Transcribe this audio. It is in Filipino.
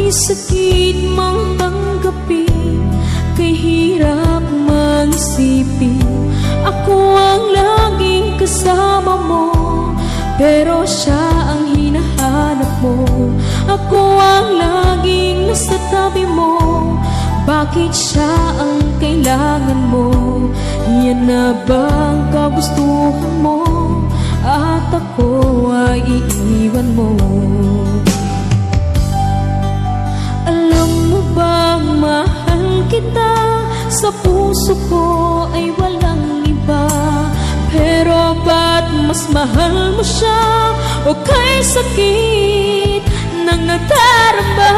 Kay sakit mang tanggapin, kay hirap mag-isipin. Ako ang laging kasama mo, pero siya ang hinahanap mo. Ako ang laging nasa tabi mo, bakit siya ang kailangan mo? Yan na bang kagustuhan mo? At ako ay iiwan mo. Alam mo bang mahal kita? Sa puso ko ay walang iba. Pero ba't mas mahal mo siya? O kay sakit ng nadarama?